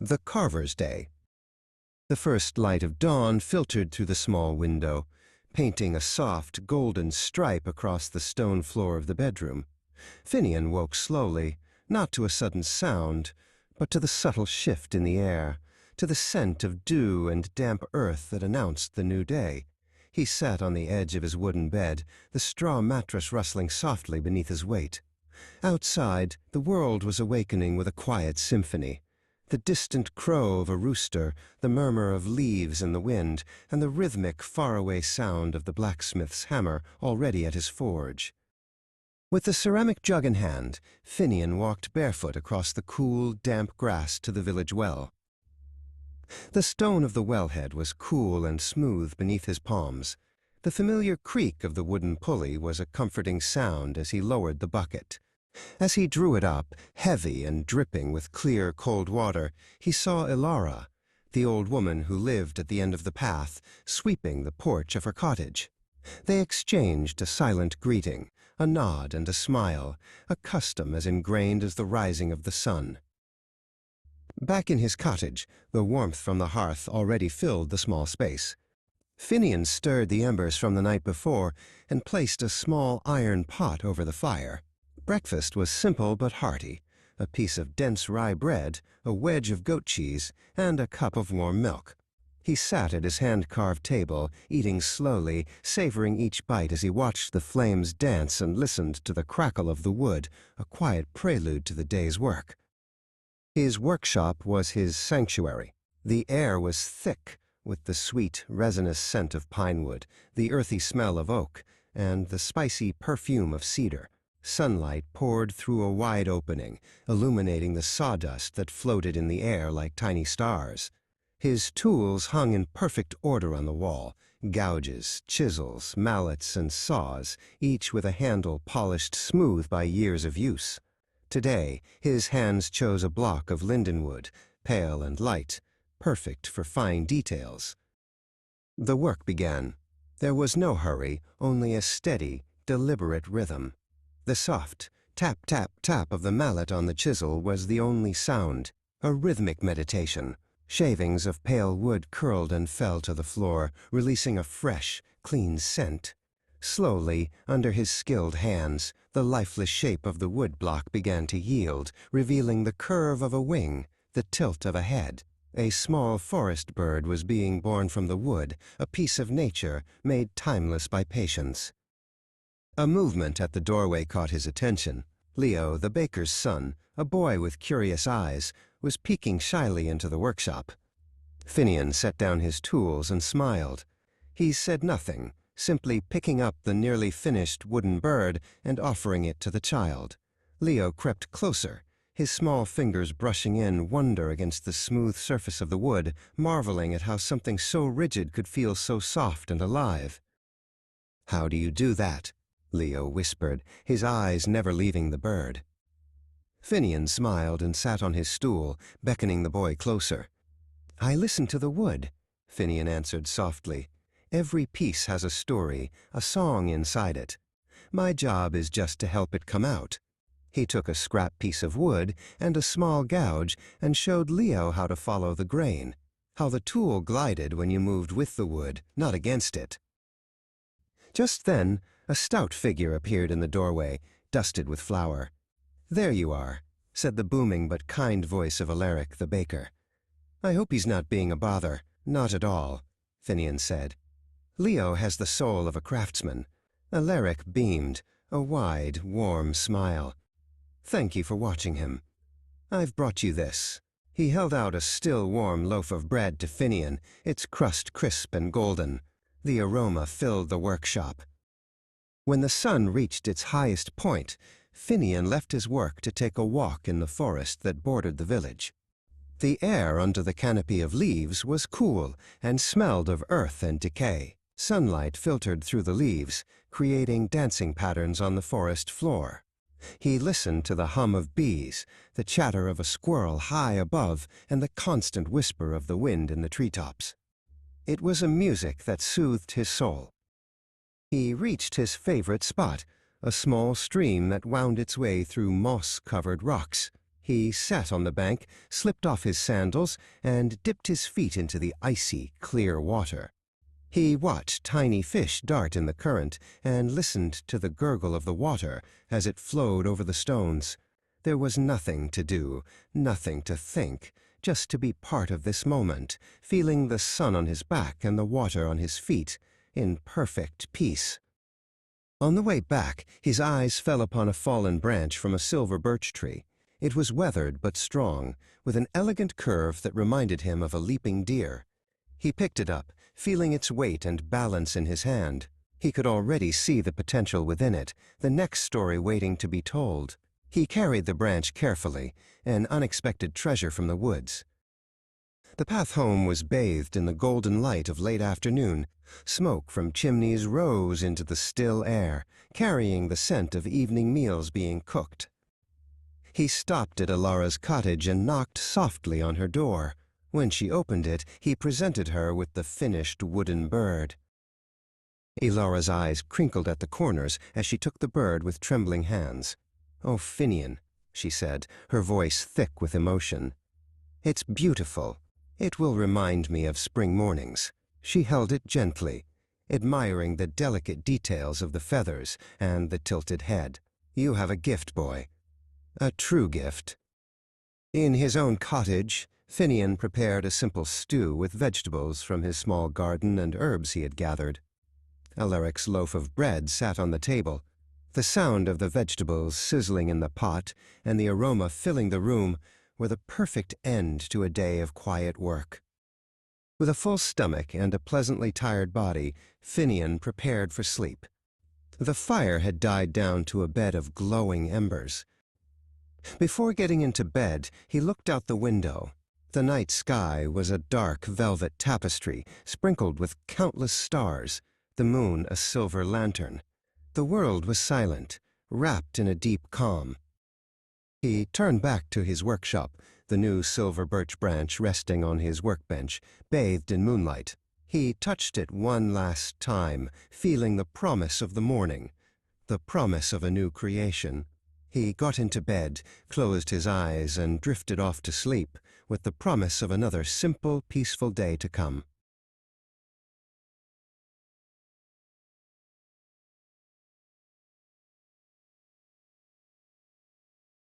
The Carver's Day. The first light of dawn filtered through the small window, painting a soft, golden stripe across the stone floor of the bedroom. Finian woke slowly, not to a sudden sound, but to the subtle shift in the air, to the scent of dew and damp earth that announced the new day. He sat on the edge of his wooden bed, the straw mattress rustling softly beneath his weight. Outside, the world was awakening with a quiet symphony. The distant crow of a rooster, the murmur of leaves in the wind, and the rhythmic, faraway sound of the blacksmith's hammer already at his forge. With the ceramic jug in hand, Finian walked barefoot across the cool, damp grass to the village well. The stone of the wellhead was cool and smooth beneath his palms. The familiar creak of the wooden pulley was a comforting sound as he lowered the bucket. As he drew it up, heavy and dripping with clear, cold water, he saw Ilara, the old woman who lived at the end of the path, sweeping the porch of her cottage. They exchanged a silent greeting, a nod and a smile, a custom as ingrained as the rising of the sun. Back in his cottage, the warmth from the hearth already filled the small space. Finian stirred the embers from the night before and placed a small iron pot over the fire. Breakfast was simple but hearty: a piece of dense rye bread, a wedge of goat cheese, and a cup of warm milk. He sat at his hand-carved table, eating slowly, savoring each bite as he watched the flames dance and listened to the crackle of the wood, a quiet prelude to the day's work. His workshop was his sanctuary. The air was thick, with the sweet, resinous scent of pine wood, the earthy smell of oak, and the spicy perfume of cedar. Sunlight poured through a wide opening, illuminating the sawdust that floated in the air like tiny stars. His tools hung in perfect order on the wall: gouges, chisels, mallets, and saws, each with a handle polished smooth by years of use. Today, his hands chose a block of lindenwood, pale and light, perfect for fine details. The work began. There was no hurry, only a steady, deliberate rhythm. The soft tap, tap, tap of the mallet on the chisel was the only sound, a rhythmic meditation. Shavings of pale wood curled and fell to the floor, releasing a fresh, clean scent. Slowly, under his skilled hands, the lifeless shape of the wood block began to yield, revealing the curve of a wing, the tilt of a head. A small forest bird was being born from the wood, a piece of nature made timeless by patience. A movement at the doorway caught his attention. Leo, the baker's son, a boy with curious eyes, was peeking shyly into the workshop. Finian set down his tools and smiled. He said nothing, simply picking up the nearly finished wooden bird and offering it to the child. Leo crept closer, his small fingers brushing in wonder against the smooth surface of the wood, marveling at how something so rigid could feel so soft and alive. "How do you do that?" Leo whispered, his eyes never leaving the bird. Finian smiled and sat on his stool, beckoning the boy closer. "I listen to the wood," Finian answered softly. "Every piece has a story, a song inside it. My job is just to help it come out." He took a scrap piece of wood and a small gouge and showed Leo how to follow the grain, how the tool glided when you moved with the wood, not against it. Just then, a stout figure appeared in the doorway, dusted with flour. "There you are," said the booming but kind voice of Alaric, the baker. "I hope he's not being a bother." "Not at all," Finian said. "Leo has the soul of a craftsman." Alaric beamed, a wide, warm smile. "Thank you for watching him. I've brought you this." He held out a still warm loaf of bread to Finian, its crust crisp and golden. The aroma filled the workshop. When the sun reached its highest point, Finian left his work to take a walk in the forest that bordered the village. The air under the canopy of leaves was cool and smelled of earth and decay. Sunlight filtered through the leaves, creating dancing patterns on the forest floor. He listened to the hum of bees, the chatter of a squirrel high above, and the constant whisper of the wind in the treetops. It was a music that soothed his soul. He reached his favorite spot, a small stream that wound its way through moss-covered rocks. He sat on the bank, slipped off his sandals, and dipped his feet into the icy, clear water. He watched tiny fish dart in the current and listened to the gurgle of the water as it flowed over the stones. There was nothing to do, nothing to think, just to be part of this moment, feeling the sun on his back and the water on his feet, in perfect peace. On the way back, his eyes fell upon a fallen branch from a silver birch tree. It was weathered but strong, with an elegant curve that reminded him of a leaping deer. He picked it up, feeling its weight and balance in his hand. He could already see the potential within it, the next story waiting to be told. He carried the branch carefully, an unexpected treasure from the woods. The path home was bathed in the golden light of late afternoon. Smoke from chimneys rose into the still air, carrying the scent of evening meals being cooked. He stopped at Alara's cottage and knocked softly on her door. When she opened it, he presented her with the finished wooden bird. Alara's eyes crinkled at the corners as she took the bird with trembling hands. "Oh, Finian," she said, her voice thick with emotion. "It's beautiful. It will remind me of spring mornings." She held it gently, admiring the delicate details of the feathers and the tilted head. "You have a gift, boy. A true gift." In his own cottage, Finian prepared a simple stew with vegetables from his small garden and herbs he had gathered. Alaric's loaf of bread sat on the table. The sound of the vegetables sizzling in the pot and the aroma filling the room were the perfect end to a day of quiet work. With a full stomach and a pleasantly tired body, Finian prepared for sleep. The fire had died down to a bed of glowing embers. Before getting into bed, he looked out the window. The night sky was a dark velvet tapestry sprinkled with countless stars, the moon a silver lantern. The world was silent, wrapped in a deep calm. He turned back to his workshop, the new silver birch branch resting on his workbench, bathed in moonlight. He touched it one last time, feeling the promise of the morning, the promise of a new creation. He got into bed, closed his eyes, and drifted off to sleep, with the promise of another simple, peaceful day to come.